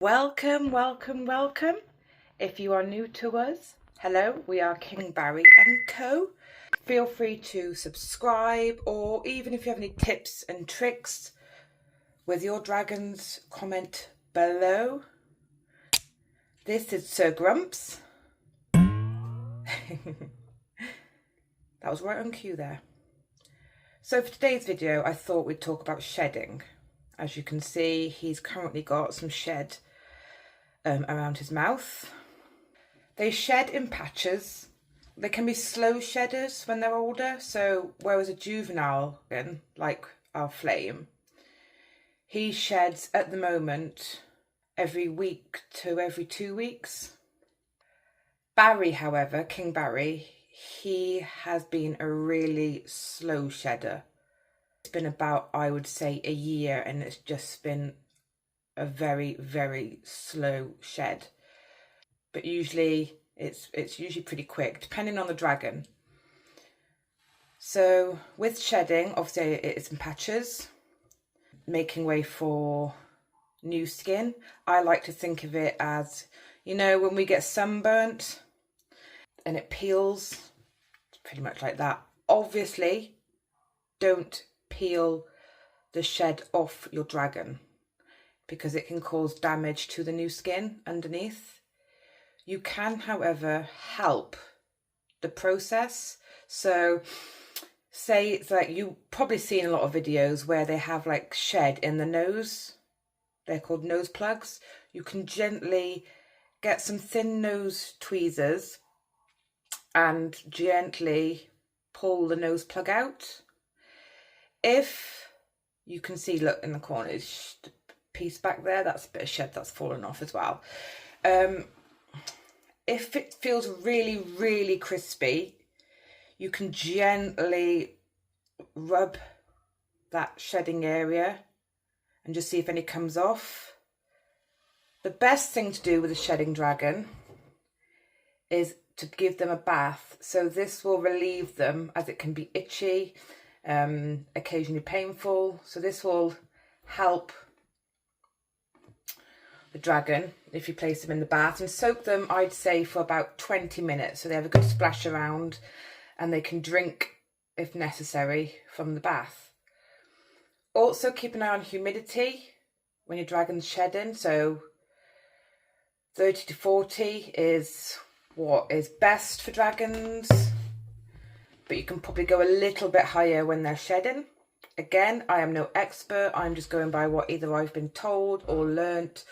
Welcome, welcome, welcome. If you are new to us, hello, we are King Barry and Co. Feel free to subscribe, or even if you have any tips and tricks with your dragons, comment below. This is Sir Grumps. That was right on cue there. So for today's video, I thought we'd talk about shedding. As you can see, he's currently got some shed around his mouth. They shed in patches. They can be slow shedders when they're older. So whereas a juvenile, like our flame, he sheds at the moment every week to every 2 weeks. Barry, however, King Barry, he has been a really slow shedder. It's been about, I would say, a year, and it's just been a very, very slow shed. But usually it's usually pretty quick, depending on the dragon. So with shedding, obviously it's in patches, making way for new skin. I like to think of it as, you know, when we get sunburnt and it peels, it's pretty much like that. Obviously, don't peel the shed off your dragon, because it can cause damage to the new skin underneath. You can, however, help the process. So say it's like, you probably seen a lot of videos where they have like shed in the nose. They're called nose plugs. You can gently get some thin nose tweezers and gently pull the nose plug out. If you can see, look in the corner, piece back there, that's a bit of shed that's fallen off as well. If it feels really, really crispy, you can gently rub that shedding area and just see if any comes off. The best thing to do with a shedding dragon is to give them a bath. So this will relieve them, as it can be itchy, occasionally painful. So this will help the dragon if you place them in the bath, and soak them, I'd say, for about 20 minutes so they have a good splash around and they can drink if necessary from the bath. Also keep an eye on humidity when your dragon's shedding. So 30 to 40 is what is best for dragons, but you can probably go a little bit higher when they're shedding. Again, I am no expert, I'm just going by what either I've been told or learnt,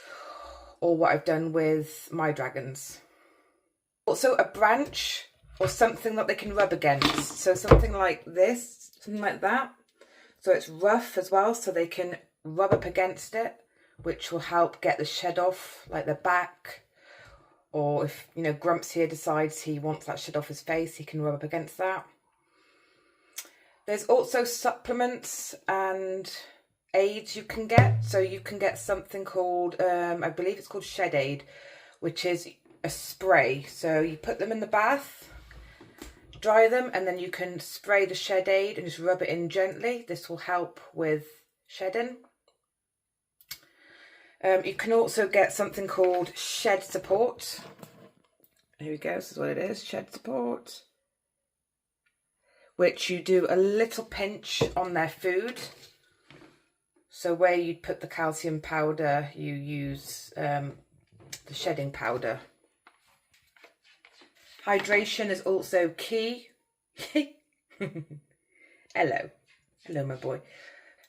or what I've done with my dragons. Also a branch or something that they can rub against. So something like this, something like that. So it's rough as well, so they can rub up against it, which will help get the shed off, like the back. Or if, you know, Grumps here decides he wants that shed off his face, he can rub up against that. There's also supplements and aids you can get. So you can get something called, I believe it's called Shed Aid, which is a spray. So you put them in the bath, dry them, and then you can spray the Shed Aid and just rub it in gently. This will help with shedding. You can also get something called Shed Support. Here we go, this is what it is, Shed Support. Which you do a little pinch on their food. So where you'd put the calcium powder, you use the shedding powder. Hydration is also key. Hello my boy.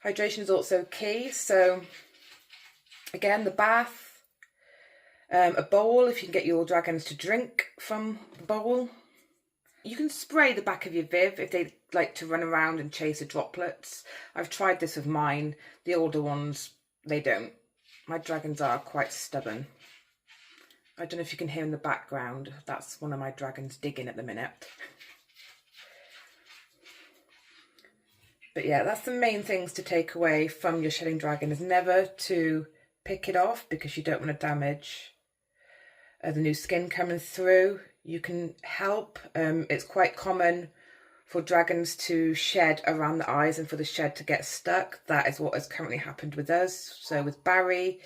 Hydration is also key. So again, the bath, a bowl if you can get your dragons to drink from the bowl. You can spray the back of your Viv if they like to run around and chase the droplets. I've tried this with mine. The older ones, they don't. My dragons are quite stubborn. I don't know if you can hear in the background. That's one of my dragons digging at the minute. But yeah, that's the main things to take away from your shedding dragon, is never to pick it off, because you don't want to damage the new skin coming through. You can help. It's quite common for dragons to shed around the eyes and for the shed to get stuck. That is what has currently happened with us. So with Barry,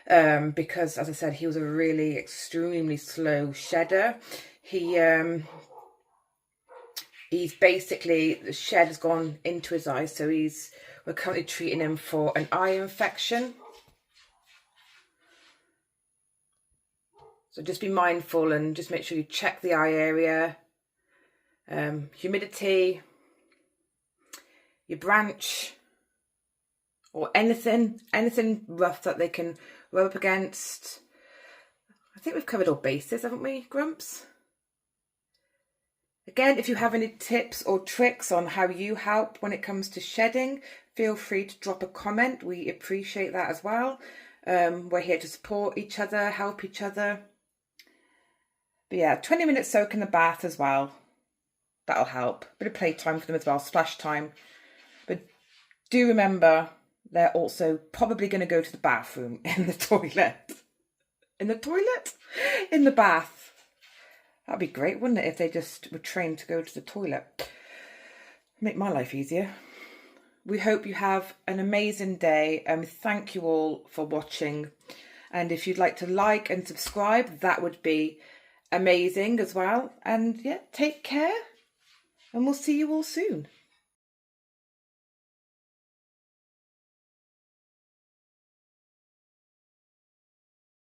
because, as I said, he was a really extremely slow shedder. He's basically, the shed has gone into his eye, so we're currently treating him for an eye infection. So just be mindful and just make sure you check the eye area, humidity, your branch, or anything rough that they can rub up against. I think we've covered all bases, haven't we, Grumps? Again, if you have any tips or tricks on how you help when it comes to shedding, feel free to drop a comment. We appreciate that as well. We're here to support each other, help each other. But yeah, 20 minutes soak in the bath as well. That'll help. Bit of playtime for them as well, splash time. But do remember, they're also probably going to go to the bathroom in the toilet. In the toilet? In the bath. That'd be great, wouldn't it, if they just were trained to go to the toilet. Make my life easier. We hope you have an amazing day, and thank you all for watching. And if you'd like to like and subscribe, that would be amazing as well. And yeah, take care, and we'll see you all soon.